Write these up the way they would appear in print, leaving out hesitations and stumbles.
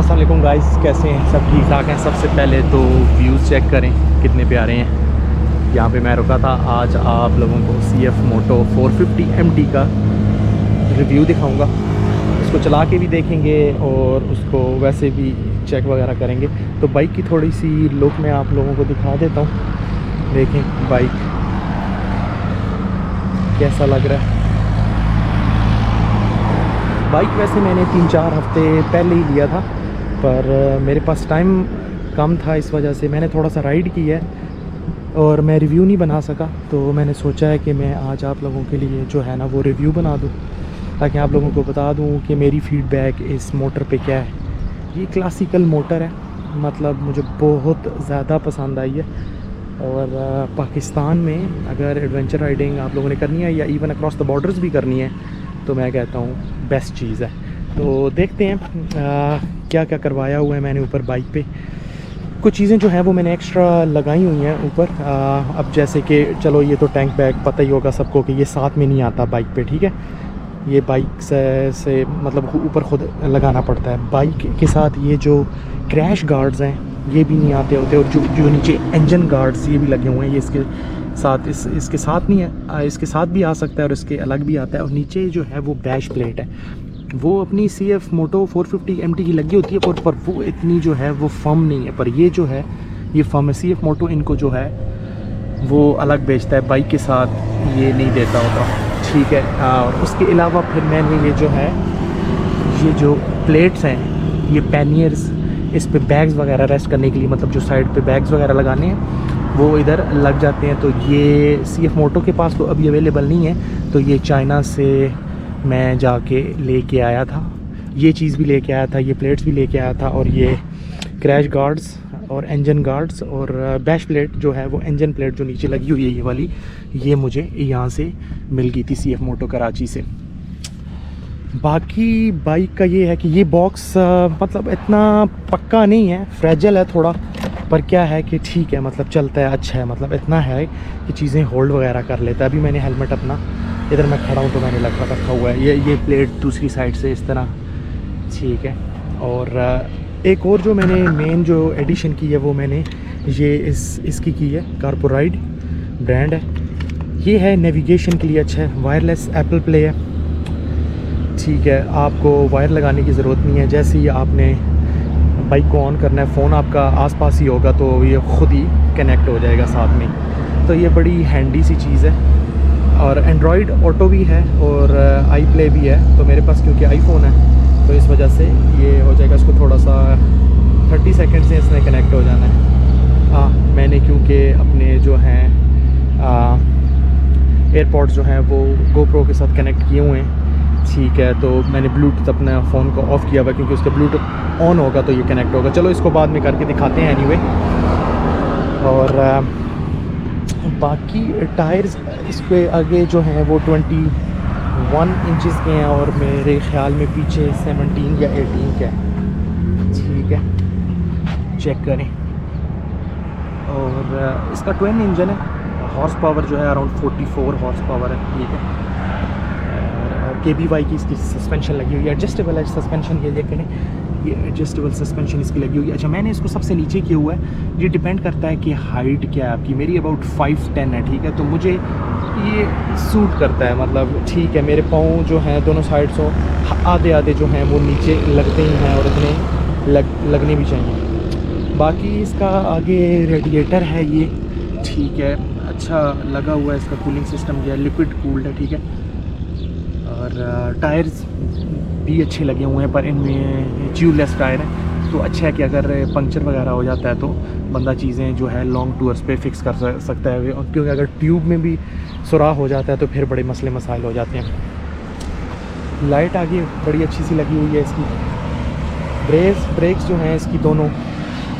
अस्सलाम वालेकुम गाइस, कैसे हैं? सब ठीक ठाक हैं। सबसे पहले तो व्यूज़ चेक करें कितने प्यारे हैं। यहाँ पे मैं रुका था। आज आप लोगों को CF मोटो 450 MT का रिव्यू दिखाऊंगा। उसको चला के भी देखेंगे और उसको वैसे भी चेक वगैरह करेंगे। तो बाइक की थोड़ी सी लुक मैं आप लोगों को दिखा देता हूँ। देखें बाइक कैसा लग रहा है। बाइक वैसे मैंने 3-4 हफ्ते पहले ही लिया था, पर मेरे पास टाइम कम था, इस वजह से मैंने थोड़ा सा राइड किया है और मैं रिव्यू नहीं बना सका। तो मैंने सोचा है कि मैं आज आप लोगों के लिए जो है ना वो रिव्यू बना दूं, ताकि आप लोगों को बता दूं कि मेरी फ़ीडबैक इस मोटर पे क्या है। ये क्लासिकल मोटर है, मतलब मुझे बहुत ज़्यादा पसंद आई है। और पाकिस्तान में अगर एडवेंचर राइडिंग आप लोगों ने करनी है या इवन अक्रॉस द बॉर्डर्स भी करनी है, तो मैं कहता हूँ बेस्ट चीज़ है। तो देखते हैं क्या क्या करवाया हुआ है मैंने ऊपर बाइक पे। कुछ चीज़ें जो हैं वो मैंने एक्स्ट्रा लगाई हुई हैं ऊपर। अब जैसे कि चलो ये तो टैंक बैग पता ही होगा सबको कि ये साथ में नहीं आता बाइक पे, ठीक है। ये बाइक से मतलब ऊपर खुद लगाना पड़ता है। बाइक के साथ ये जो क्रैश गार्ड्स हैं ये भी नहीं आते होते, और जो नीचे इंजन गार्ड्स ये भी लगे हुए हैं, ये इसके साथ इसके साथ नहीं है, इसके साथ भी आ सकता है और इसके अलग भी आता है। और नीचे जो है वो बैश प्लेट है, वो अपनी CF मोटो 450 MT की लगी होती है, पर वो इतनी जो है वो फर्म नहीं है। पर ये जो है ये फर्म है। CF मोटो इनको जो है वो अलग बेचता है, बाइक के साथ ये नहीं देता होता, ठीक है। और उसके अलावा फिर मैंने ये जो है ये जो प्लेट्स हैं, ये पैनियर्स, इस पे बैग्स वगैरह रेस्ट करने के लिए, मतलब जो साइड पे बैग्स वगैरह लगाने हैं वो इधर लग जाते हैं। तो ये CF मोटो के पास तो अभी अवेलेबल नहीं है, तो ये चाइना से मैं जाके लेके आया था। ये चीज़ भी लेके आया था, ये प्लेट्स भी लेके आया था, और ये क्रैश गार्ड्स और इंजन गार्ड्स और बैश प्लेट जो है वो इंजन प्लेट जो नीचे लगी हुई है ये वाली, ये मुझे यहाँ से मिल गई थी CF मोटो कराची से। बाकी बाइक का ये है कि ये बॉक्स मतलब इतना पक्का नहीं है, फ्रेजल है थोड़ा, पर क्या है कि ठीक है, मतलब चलता है, अच्छा है, मतलब इतना है कि चीज़ें होल्ड वगैरह कर लेता है। अभी मैंने हेलमेट अपना इधर मैं खड़ा हूँ तो मैंने रखा हुआ है, ये प्लेट दूसरी साइड से इस तरह, ठीक है। और एक और जो मैंने मेन जो एडिशन की है वो मैंने ये इसकी की है, कार्पोराइड ब्रांड है। ये है नेविगेशन के लिए अच्छा है, वायरलेस एप्पल प्ले है, ठीक है। आपको वायर लगाने की ज़रूरत नहीं है। जैसे ही आपने बाइक को ऑन करना है, फ़ोन आपका आसपास ही होगा तो ये ख़ुद ही कनेक्ट हो जाएगा साथ में। तो ये बड़ी हैंडी सी चीज़ है। और एंड्रॉयड ऑटो भी है और आई प्ले भी है। तो मेरे पास क्योंकि आईफोन है तो इस वजह से ये हो जाएगा। इसको थोड़ा सा 30 सेकंड से इसने कनेक्ट हो जाना है। मैंने क्योंकि अपने जो हैं एयरपॉड्स जो हैं वो GoPro के साथ कनेक्ट किए हुए हैं, ठीक है। तो मैंने ब्लूटूथ अपने फ़ोन को ऑफ़ किया हुआ क्योंकि उसका ब्लूटूथ ऑन होगा तो ये कनेक्ट होगा। चलो इसको बाद में करके दिखाते हैं एनीवे। और बाकी टायर्स इसके आगे जो हैं वो 21 इंचज़ के हैं और मेरे ख़्याल में पीछे 17 या 18 के हैं, ठीक है। चेक करें। और इसका ट्विन इंजन है, हॉर्स पावर जो है अराउंड 44 हॉर्स पावर है, ठीक है। KBY की इसकी सस्पेंशन लगी हुई है, एडजस्टेबल है सस्पेंशन, ये देखें, ये एडजस्टेबल सस्पेंशन इसकी लगी हुई है। अच्छा, मैंने इसको सबसे नीचे किया हुआ है। ये डिपेंड करता है कि हाइट क्या है आपकी। मेरी अबाउट 5'10" है, ठीक है। तो मुझे ये सूट करता है, मतलब ठीक है। मेरे पाँव जो हैं दोनों साइड से आधे जो हैं वो नीचे लगते ही हैं और इतने लगने भी चाहिए। बाकी इसका आगे रेडिएटर है ये, ठीक है, अच्छा लगा हुआ है। इसका कूलिंग सिस्टम जो है लिक्विड कूल्ड है, ठीक है। और टायर्स भी अच्छे लगे हुए हैं, पर इनमें ट्यूबलेस टायर है, तो अच्छा है कि अगर पंक्चर वगैरह हो जाता है तो बंदा चीज़ें जो है लॉन्ग टूर्स पे फिक्स कर सकता है। क्योंकि अगर ट्यूब में भी सुराख हो जाता है तो फिर बड़े मसले मसाइल हो जाते हैं। लाइट आगे बड़ी अच्छी सी लगी हुई है इसकी। ब्रेक्स जो हैं इसकी दोनों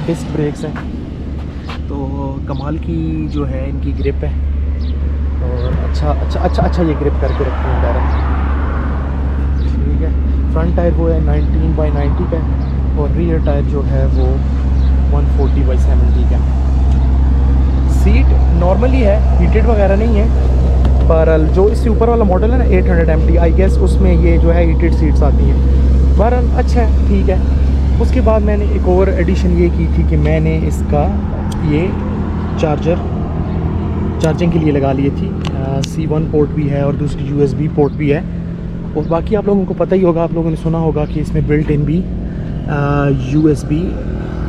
डिस्क ब्रेक्स हैं, तो कमाल की जो है इनकी ग्रिप है। और अच्छा ये ग्रिप करके रखते हैं डायरेक्ट, ठीक है। फ्रंट टायर वो है 19/90 का और रियर टायर जो है वो 140/70 का। सीट नॉर्मली है, हीटेड वगैरह नहीं है, पर जो इससे ऊपर वाला मॉडल है ना 800 MT, आई गेस उसमें ये जो है हीटेड सीट्स आती हैं। बहरहाल अच्छा है, ठीक है। उसके बाद मैंने एक और एडिशन ये की थी कि मैंने इसका ये चार्जिंग के लिए लगा लिए थी। C1 पोर्ट भी है और दूसरी USB पोर्ट भी है। और बाकी आप लोगों को पता ही होगा, आप लोगों ने सुना होगा कि इसमें बिल्ट इन भी USB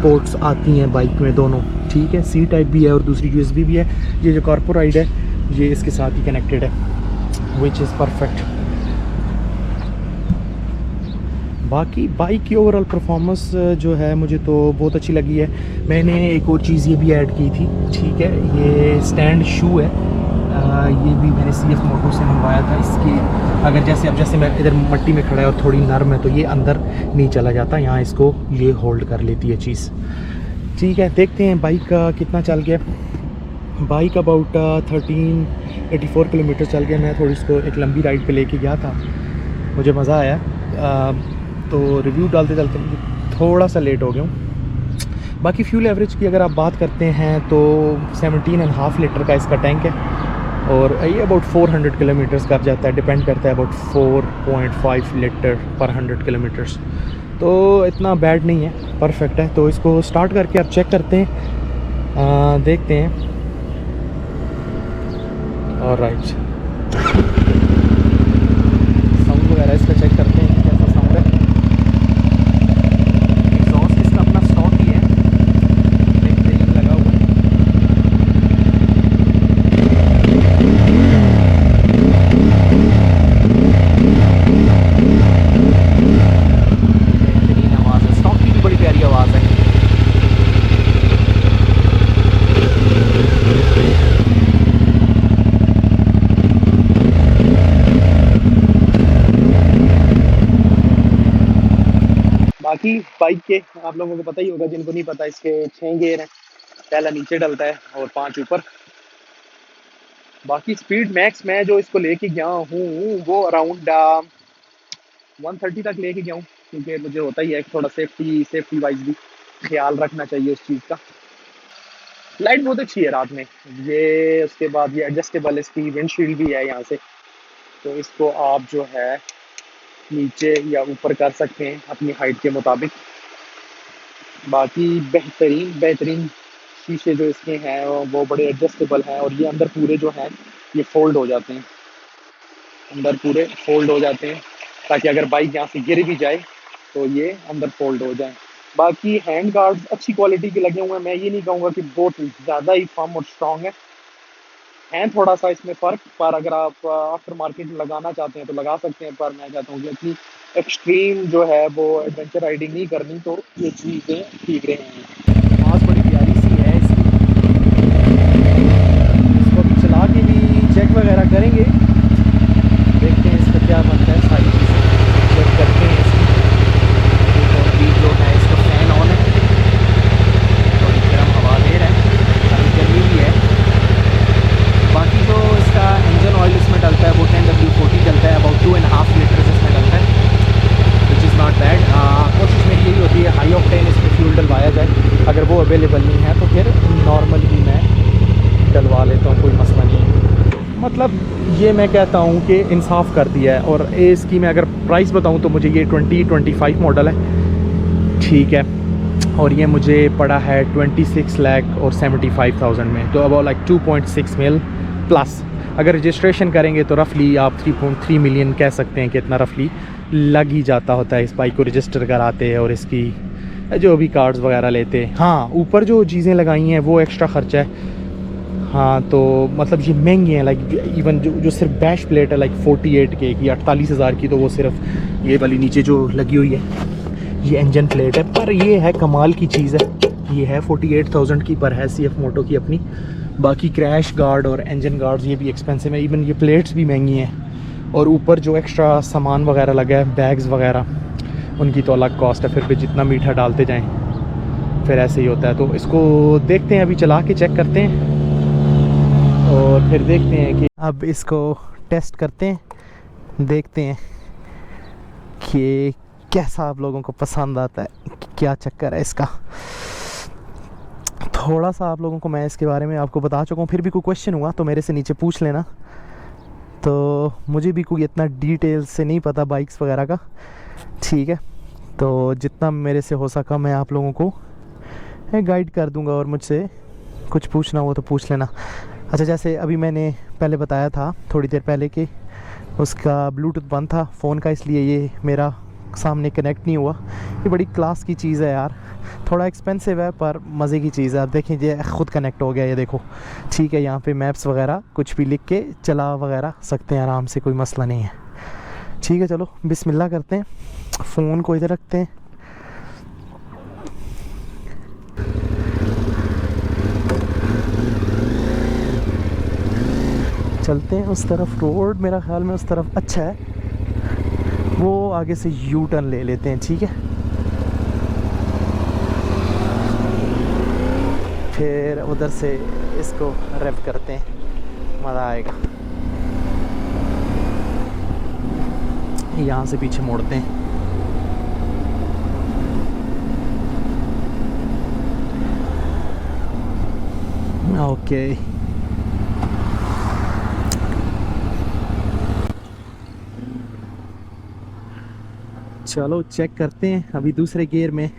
पोर्ट्स आती हैं बाइक में दोनों, ठीक है। C टाइप भी है और दूसरी USB भी है। ये जो कॉर्पोराइड है ये इसके साथ ही कनेक्टेड है, विच इज़ परफेक्ट। बाकी बाइक की ओवरऑल परफॉर्मेंस जो है मुझे तो बहुत अच्छी लगी है। मैंने एक और चीज़ ये भी ऐड की थी, ठीक है, ये स्टैंड शू है। ये भी मैंने CF मोटो से मंगवाया था। इसकी अगर जैसे मैं इधर मट्टी में खड़ा है और थोड़ी नरम है तो ये अंदर नहीं चला जाता, यहाँ इसको ये होल्ड कर लेती है चीज़, ठीक है। देखते हैं बाइक का कितना चल गया। बाइक अबाउट 1384 किलोमीटर चल गया। मैं थोड़ी इसको एक लंबी राइड पे लेके गया था, मुझे मज़ा आया। तो रिव्यू डालते डालते थोड़ा सा लेट हो गया हूँ। बाकी फ्यूल एवरेज की अगर आप बात करते हैं तो 17.5 लीटर का इसका टैंक है और ये अबाउट 400 किलोमीटर्स का जाता है, डिपेंड करता है, अबाउट 4.5 लीटर पर 100 किलोमीटर्स। तो इतना बैड नहीं है, परफेक्ट है। तो इसको स्टार्ट करके आप चेक करते हैं, देखते हैं। और राइट साउंड वगैरह इसका चेक करते हैं कैसा साउंड है। एग्जॉस्ट इसका अपना स्टॉक ही है, बेहतरीन लगा हुआ है। बेहतरीन आवाज़ है, स्टॉक की भी बड़ी प्यारी आवाज़ है। बाकी बाइक के आप लोगों को पता ही होगा, जिनको नहीं पता, इसके 6 गियर हैं, पहला नीचे डलता है और 5 ऊपर। बाकी स्पीड मैक्स मैं जो इसको लेके गया हूँ वो अराउंड 130 तक लेके गया हूँ, क्योंकि मुझे होता ही है थोड़ा सेफ्टी वाइज भी ख्याल रखना चाहिए उस चीज़ का। लाइट बहुत अच्छी है रात में ये। उसके बाद ये एडजस्टेबल इसकी विंडशील्ड भी है यहाँ से, तो इसको आप जो है नीचे या ऊपर कर सकते हैं अपनी हाइट के मुताबिक। बाकी बेहतरीन शीशे जो इसके हैं वो बड़े एडजस्टेबल हैं और ये अंदर पूरे जो हैं ये फोल्ड हो जाते हैं, अंदर पूरे फोल्ड हो जाते हैं, ताकि अगर बाइक यहाँ से गिर भी जाए तो ये अंदर फोल्ड हो जाए। बाकी हैंड गार्ड्स अच्छी क्वालिटी के लगे हुए हैं, मैं ये नहीं कहूँगा कि बहुत ज़्यादा ही फर्म और स्ट्रॉन्ग है थोड़ा सा इसमें फ़र्क। पर अगर आप आफ्टर मार्केट लगाना चाहते हैं तो लगा सकते हैं, पर मैं चाहता हूँ कि इतनी एक्सट्रीम जो है वो एडवेंचर राइडिंग नहीं करनी, तो ये चीज़ें ठीक रहेंगी। आवाज़ बड़ी प्यारी सी है इसकी। इसको अभी चला के भी चेक वगैरह करेंगे, देखते हैं इसका क्या बनता है, सारी चीज़ें चेक करते हैं इसकी। तो अभी जो है इसका फैन ऑन है, थोड़ी गर्म हवा दे रहा है, अभी गर्मी भी है। बाकी जो इसका इंजन ऑयल इसमें डलता है वो 10W40 डलता है, अबाउट 2.5 लीटर इसमें डलता है, विच इज़ नॉट बैड। कोशिश मेरी यही होती है हाई ऑक्टेन इसमें फ्यूल डलवाया जाए। अगर वो अवेलेबल नहीं है तो फिर नॉर्मल ही मैं डलवा लेता हूँ, कोई मसला नहीं है। मतलब ये मैं कहता हूँ कि इंसाफ कर दिया है। और इसकी मैं अगर प्राइस बताऊँ तो मुझे ये 2025 मॉडल है, ठीक है, और ये मुझे पड़ा है 26 लाख और 75,000 में, तो अबाउट लाइक 2.6 मिल प्लस। अगर रजिस्ट्रेशन करेंगे तो रफली आप 3.3 मिलियन कह सकते हैं कि इतना रफली लग ही जाता होता है इस बाइक को रजिस्टर कराते हैं और इसकी जो भी कार्ड्स वगैरह लेते हैं। हाँ, ऊपर जो चीज़ें लगाई हैं वो एक्स्ट्रा ख़र्चा है। हाँ, तो मतलब ये महंगी हैं, लाइक इवन जो सिर्फ बैश प्लेट है लाइक 48K की 48,000 की, तो वो सिर्फ ये वाली नीचे जो लगी हुई है ये इंजन प्लेट है। पर ये है कमाल की चीज़ है, ये है 48,000 की, पर है CF मोटो की अपनी। बाकी क्रैश गार्ड और इंजन गार्ड्स ये भी एक्सपेंसिव है, इवन ये प्लेट्स भी महंगी हैं। और ऊपर जो एक्स्ट्रा सामान वगैरह लगा है, बैग्स वगैरह, उनकी तो अलग कॉस्ट है। फिर भी जितना मीठा डालते जाएं फिर ऐसे ही होता है। तो इसको देखते हैं, अभी चला के चेक करते हैं और फिर देखते हैं कि अब इसको टेस्ट करते हैं, देखते हैं कि कैसा आप लोगों को पसंद आता है, क्या चक्कर है इसका। थोड़ा सा आप लोगों को मैं इसके बारे में आपको बता चुका हूँ, फिर भी कोई क्वेश्चन हुआ तो मेरे से नीचे पूछ लेना। तो मुझे भी कोई इतना डिटेल से नहीं पता बाइक्स वगैरह का, ठीक है। तो जितना मेरे से हो सका मैं आप लोगों को गाइड कर दूंगा, और मुझसे कुछ पूछना हो तो पूछ लेना। अच्छा, जैसे अभी मैंने पहले बताया था थोड़ी देर पहले कि उसका ब्लूटूथ बंद था फ़ोन का, इसलिए ये मेरा सामने कनेक्ट नहीं हुआ। ये बड़ी क्लास की चीज़ है यार, थोड़ा एक्सपेंसिव है पर मज़े की चीज़ है। आप देखें ये ख़ुद कनेक्ट हो गया, ये देखो। ठीक है, यहाँ पे मैप्स वगैरह कुछ भी लिख के चला वगैरह सकते हैं आराम से, कोई मसला नहीं है। ठीक है, चलो बिस्मिल्लाह करते हैं, फ़ोन को इधर रखते हैं। चलते हैं उस तरफ, रोड मेरा ख्याल में उस तरफ अच्छा है, वो आगे से यू टर्न ले लेते हैं। ठीक है, फिर उधर से इसको रेव करते हैं, मज़ा आएगा। यहाँ से पीछे मोड़ते हैं। ओके, चलो चेक करते हैं अभी दूसरे गियर में।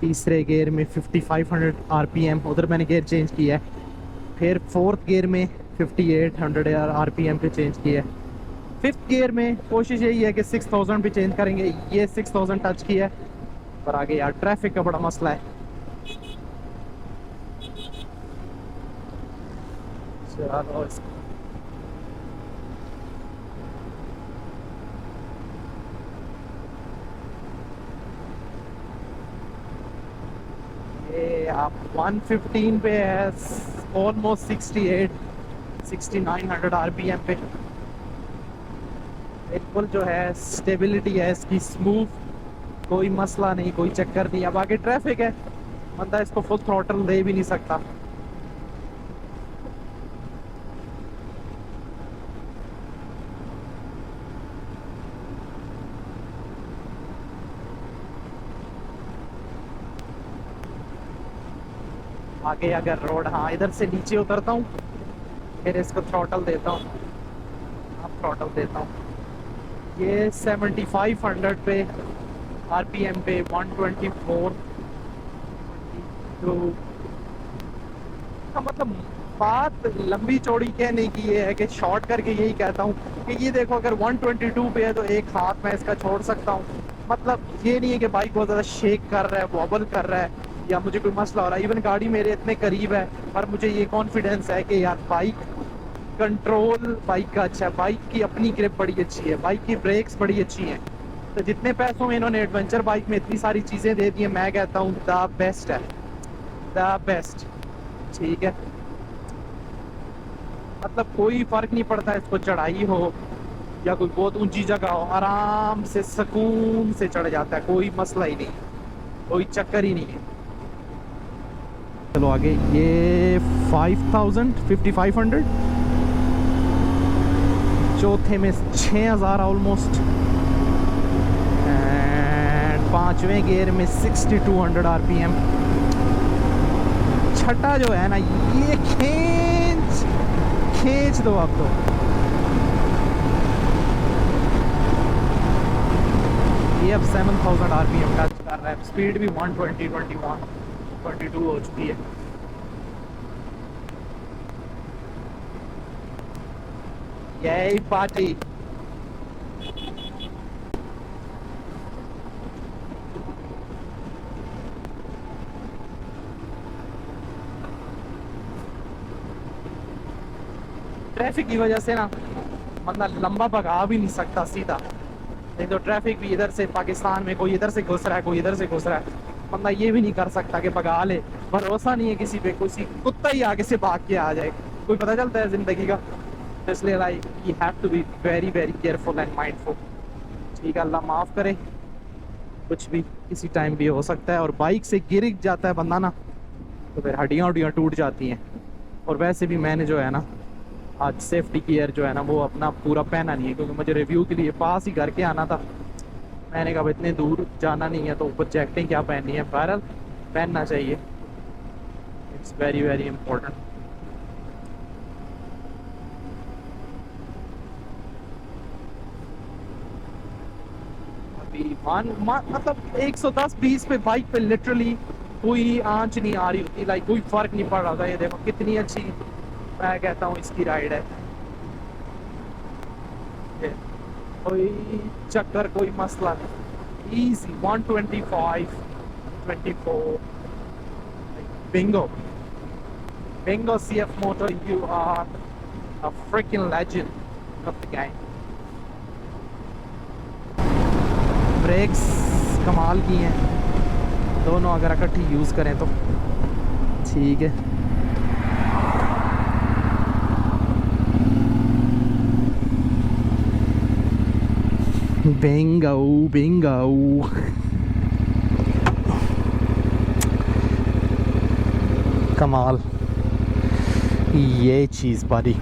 तीसरे गियर में 5500 आरपीएम, उधर मैंने गियर चेंज किया है। फिर फोर्थ गियर में 5800 आरपीएम पे चेंज किया है। फिफ्थ गियर में कोशिश यही है कि 6000 पे चेंज करेंगे। ये 6000 टच किया है, पर आगे यार ट्रैफिक का बड़ा मसला है। चलो ये आप 115 पे है, ऑलमोस्ट 6900 आरपीएम पे। बिल्कुल जो है स्टेबिलिटी है इसकी स्मूथ, कोई मसला नहीं, कोई चक्कर नहीं। अब आगे ट्रैफिक है, बंदा इसको फुल थ्रॉटल दे भी नहीं सकता। आगे अगर रोड, हाँ इधर से नीचे उतरता हूँ, फिर इसको थ्रॉटल देता हूँ। अब थ्रॉटल देता हूँ, ये 7500 पे आरपीएम पे 124 22 का मतलब बात लंबी चौड़ी कहने की ये है कि शॉर्ट करके यही कहता हूँ कि ये देखो अगर 122 पे है तो एक हाथ में इसका छोड़ सकता हूँ। मतलब ये नहीं है कि बाइक बहुत ज़्यादा शेक कर रहा है, वॉबल कर रहा है, या मुझे कोई मसला हो रहा है। इवन गाड़ी मेरे इतने करीब है, पर मुझे ये कॉन्फिडेंस है कि यार बाइक कंट्रोल बाइक का अच्छा है, बाइक की अपनी ग्रिप बड़ी अच्छी है, बाइक की ब्रेक्स बड़ी अच्छी हैं। तो जितने पैसों में इन्होंने एडवेंचर बाइक में इतनी सारी चीज़ें दे दी हैं, मैं कहता हूँ द बेस्ट है, द बेस्ट। ठीक है, मतलब कोई फ़र्क नहीं पड़ता इसको चढ़ाई हो या कोई बहुत ऊंची जगह हो, आराम से सुकून से चढ़ जाता है, कोई मसला ही नहीं, कोई चक्कर ही नहीं है। चलो आगे, ये 5500, चौथे में 6000 ऑलमोस्ट, एंड पांचवें गियर में 6200 आरपीएम। छठा जो है ना, ये खींच दो आप तो। ये अब 7000 आरपीएम टच कर रहा है, स्पीड भी 120 21 22 हो चुकी है। यही पार्टी। ट्रैफिक की वजह से ना बंदा लंबा भगा भी नहीं सकता सीधा, नहीं तो ट्रैफिक भी इधर से, पाकिस्तान में कोई इधर से घुस रहा है, कोई इधर से घुस रहा है, बंदा ये भी नहीं कर सकता कि भगा ले। भरोसा नहीं है किसी पे, किसी कुत्ता ही आगे से भाग के आ जाए, कोई पता चलता है ज़िंदगी का। इसलिए like you have to be very very careful and mindful. ठीक है, अल्लाह माफ़ करे, कुछ भी किसी टाइम भी हो सकता है। और बाइक से गिर जाता है बंदा ना, तो फिर हड्डियाँ उड्डियाँ टूट जाती हैं। और वैसे भी मैंने जो है ना आज सेफ्टी गियर जो है ना वो अपना पूरा पहना नहीं है, क्योंकि मुझे रिव्यू के लिए पास ही करके आना था। मैंने कहा इतने दूर जाना नहीं है तो ऊपर जैकेटें क्या पहननी है, बहरहाल पहनना चाहिए, इट्स वेरी वेरी इंपॉर्टेंट। मतलब 110-20 पे बाइक पे लिटरली कोई आंच नहीं आ रही होती, लाइक कोई फर्क नहीं पड़ रहा था। ये देखो कितनी अच्छी मैं कहता हूँ इसकी राइड है। ये कोई चक्कर कोई मसला नहीं, easy 125 24 Bingo Bingo CF Moto, you are a freaking legend of the game। Brakes कमाल की हैं दोनों, अगर इकट्ठी यूज़ करें तो ठीक है। बिंगो बिंगो कमाल, ये चीज़ बारी